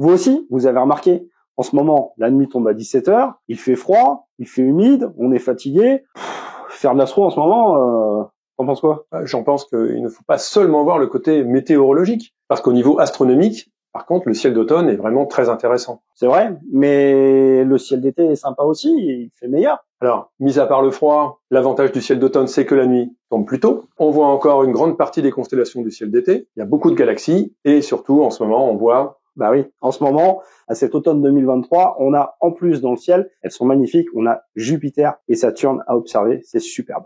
Vous aussi, vous avez remarqué, en ce moment, la nuit tombe à 17 h, il fait froid, il fait humide, on est fatigué. Faire de l'astro en ce moment, t'en penses quoi? J'en pense qu'il ne faut pas seulement voir le côté météorologique, parce qu'au niveau astronomique, par contre, le ciel d'automne est vraiment très intéressant. C'est vrai, mais le ciel d'été est sympa aussi, il fait meilleur. Alors, mis à part le froid, l'avantage du ciel d'automne, c'est que la nuit tombe plus tôt. On voit encore une grande partie des constellations du ciel d'été. Il y a beaucoup de galaxies, et surtout, en ce moment, on voit... Bah oui, en ce moment, à cet automne 2023, on a en plus dans le ciel, elles sont magnifiques, on a Jupiter et Saturne à observer, c'est superbe.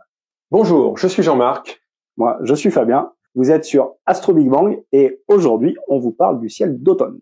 Bonjour, je suis Jean-Marc. Moi, je suis Fabien, vous êtes sur Astro Big Bang et aujourd'hui, on vous parle du ciel d'automne.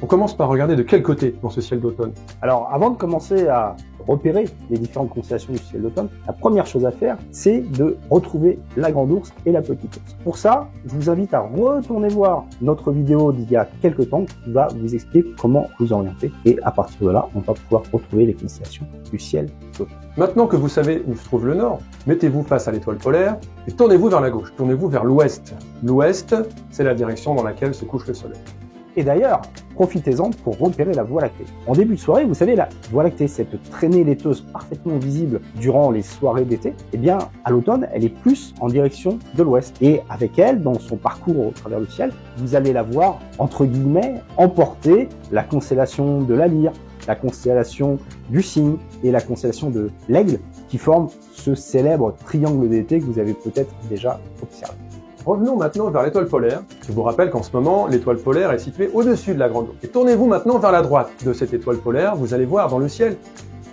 On commence par regarder de quel côté dans ce ciel d'automne. Alors, avant de commencer à repérer les différentes constellations du ciel d'automne, la première chose à faire, c'est de retrouver la grande ourse et la petite ourse. Pour ça, je vous invite à retourner voir notre vidéo d'il y a quelques temps qui va vous expliquer comment vous orienter. Et à partir de là, on va pouvoir retrouver les constellations du ciel d'automne. Maintenant que vous savez où se trouve le nord, mettez-vous face à l'étoile polaire et tournez-vous vers la gauche, tournez-vous vers l'ouest. L'ouest, c'est la direction dans laquelle se couche le soleil. Et d'ailleurs, profitez-en pour repérer la Voie lactée. En début de soirée, vous savez, la Voie lactée, cette traînée laiteuse parfaitement visible durant les soirées d'été, eh bien, à l'automne, elle est plus en direction de l'ouest. Et avec elle, dans son parcours au travers du ciel, vous allez la voir, entre guillemets, emporter la constellation de la Lyre, la constellation du Cygne et la constellation de l'Aigle, qui forment ce célèbre triangle d'été que vous avez peut-être déjà observé. Revenons maintenant vers l'étoile polaire. Je vous rappelle qu'en ce moment, l'étoile polaire est située au-dessus de la Grande Ourse. Et tournez-vous maintenant vers la droite de cette étoile polaire. Vous allez voir dans le ciel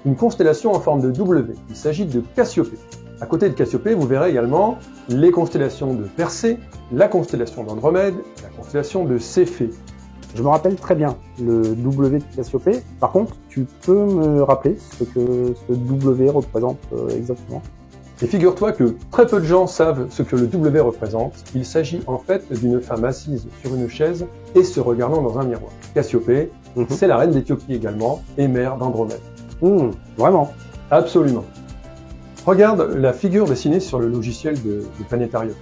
une constellation en forme de W. Il s'agit de Cassiopée. À côté de Cassiopée, vous verrez également les constellations de Persée, la constellation d'Andromède, la constellation de Céphée. Je me rappelle très bien le W de Cassiopée. Par contre, tu peux me rappeler ce que ce W représente exactement? Et figure-toi que très peu de gens savent ce que le W représente. Il s'agit en fait d'une femme assise sur une chaise et se regardant dans un miroir. Cassiopée, c'est la reine d'Éthiopie également et mère d'Andromède. Vraiment? Absolument. Regarde la figure dessinée sur le logiciel de Planétarium.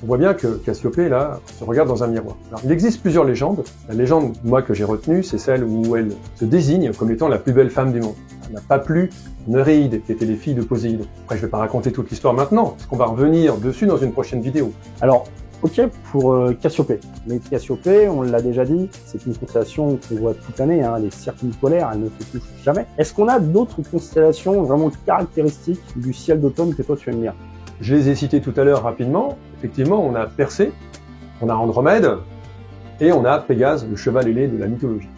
On voit bien que Cassiopée, là, se regarde dans un miroir. Alors, il existe plusieurs légendes. La légende, moi, que j'ai retenue, c'est celle où elle se désigne comme étant la plus belle femme du monde. Elle n'a pas plu Néréide, qui étaient les filles de Poséidon. Après, je vais pas raconter toute l'histoire maintenant, parce qu'on va revenir dessus dans une prochaine vidéo. Alors, ok pour Cassiopée. Mais Cassiopée, on l'a déjà dit, c'est une constellation qu'on voit toute l'année, hein, les circumpolaires, elle ne se touche jamais. Est-ce qu'on a d'autres constellations vraiment caractéristiques du ciel d'automne que toi tu aimes bien? Je les ai citées tout à l'heure rapidement. Effectivement, on a Persée, on a Andromède, et on a Pégase, le cheval ailé de la mythologie.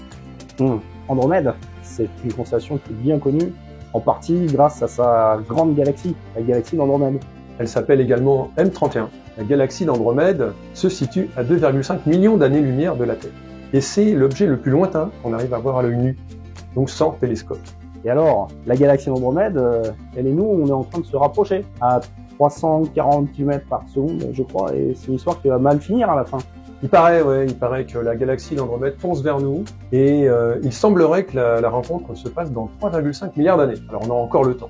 Andromède, c'est une constellation qui est bien connue, en partie grâce à sa grande galaxie, la galaxie d'Andromède. Elle s'appelle également M31. La galaxie d'Andromède se situe à 2,5 millions d'années-lumière de la Terre. Et c'est l'objet le plus lointain qu'on arrive à voir à l'œil nu, donc sans télescope. Et alors, la galaxie d'Andromède, elle et nous, on est en train de se rapprocher à 340 km par seconde, je crois, et c'est une histoire qui va mal finir à la fin. Il paraît que la galaxie d'Andromède fonce vers nous, et il semblerait que la rencontre se passe dans 3,5 milliards d'années. Alors on a encore le temps.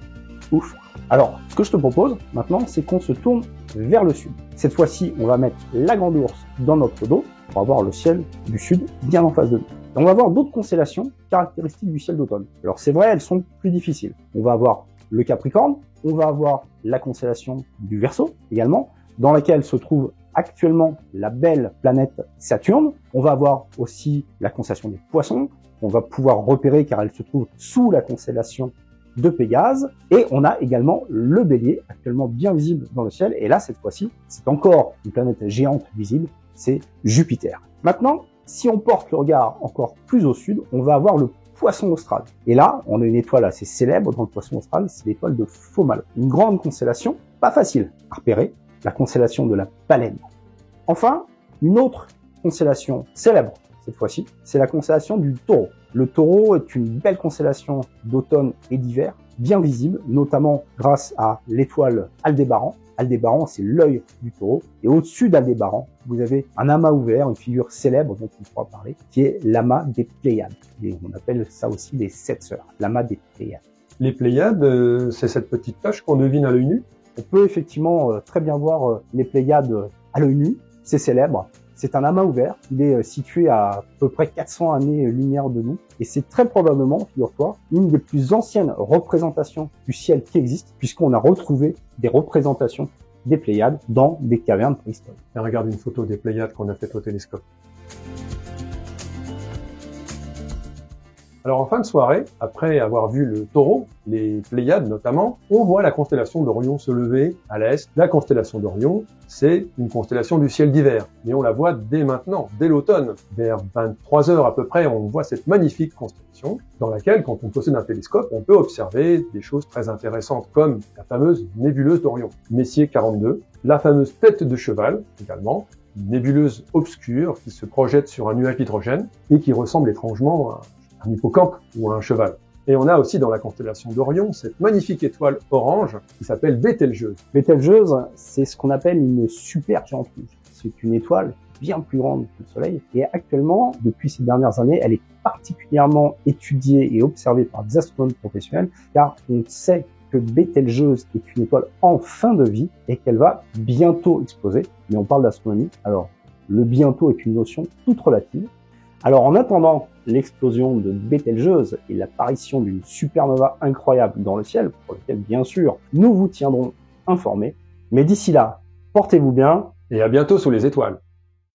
Ouf. Alors, ce que je te propose maintenant, c'est qu'on se tourne vers le sud. Cette fois-ci, on va mettre la grande ourse dans notre dos, pour avoir le ciel du sud bien en face de nous. Et on va voir d'autres constellations caractéristiques du ciel d'automne. Alors c'est vrai, elles sont plus difficiles. On va avoir le Capricorne, on va avoir la constellation du Verseau également, dans laquelle se trouve actuellement la belle planète Saturne. On va avoir aussi la constellation des Poissons, on va pouvoir repérer car elle se trouve sous la constellation de Pégase. Et on a également le Bélier, actuellement bien visible dans le ciel. Et là, cette fois-ci, c'est encore une planète géante visible, c'est Jupiter. Maintenant, si on porte le regard encore plus au sud, on va avoir le Poisson austral. Et là, on a une étoile assez célèbre dans le Poisson austral, c'est l'étoile de Fomalhaut. Une grande constellation, pas facile à repérer, la constellation de la Baleine. Enfin, une autre constellation célèbre, cette fois-ci, c'est la constellation du Taureau. Le Taureau est une belle constellation d'automne et d'hiver, bien visible, notamment grâce à l'étoile Aldébaran. Aldébaran, c'est l'œil du Taureau. Et au-dessus d'Aldébaran, vous avez un amas ouvert, une figure célèbre dont on pourra parler, qui est l'amas des Pléiades. Et on appelle ça aussi les 7 sœurs, l'amas des Pléiades. Les Pléiades, c'est cette petite tache qu'on devine à l'œil nu. On peut effectivement très bien voir les Pléiades à l'œil nu. c'est célèbre. C'est un amas ouvert. Il est situé à peu près 400 années-lumière de nous. Et c'est très probablement, figure-toi, une des plus anciennes représentations du ciel qui existe, puisqu'on a retrouvé des représentations des Pléiades dans des cavernes préhistoriques. Et regarde une photo des Pléiades qu'on a faites au télescope. Alors en fin de soirée, après avoir vu le Taureau, les Pléiades notamment, on voit la constellation d'Orion se lever à l'est. La constellation d'Orion, c'est une constellation du ciel d'hiver, mais on la voit dès maintenant, dès l'automne. Vers 23 heures à peu près, on voit cette magnifique constellation dans laquelle, quand on possède un télescope, on peut observer des choses très intéressantes comme la fameuse nébuleuse d'Orion, Messier 42, la fameuse tête de cheval également, une nébuleuse obscure qui se projette sur un nuage d'hydrogène et qui ressemble étrangement à un hippocampe ou un cheval. Et on a aussi dans la constellation d'Orion cette magnifique étoile orange qui s'appelle Bételgeuse. Bételgeuse, c'est ce qu'on appelle une super géante rouge. C'est une étoile bien plus grande que le Soleil et actuellement, depuis ces dernières années, elle est particulièrement étudiée et observée par des astronomes professionnels car on sait que Bételgeuse est une étoile en fin de vie et qu'elle va bientôt exploser. Mais on parle d'astronomie, alors le bientôt est une notion toute relative. Alors en attendant l'explosion de Bételgeuse et l'apparition d'une supernova incroyable dans le ciel, pour laquelle bien sûr nous vous tiendrons informés, mais d'ici là, portez-vous bien Et à bientôt sous les étoiles.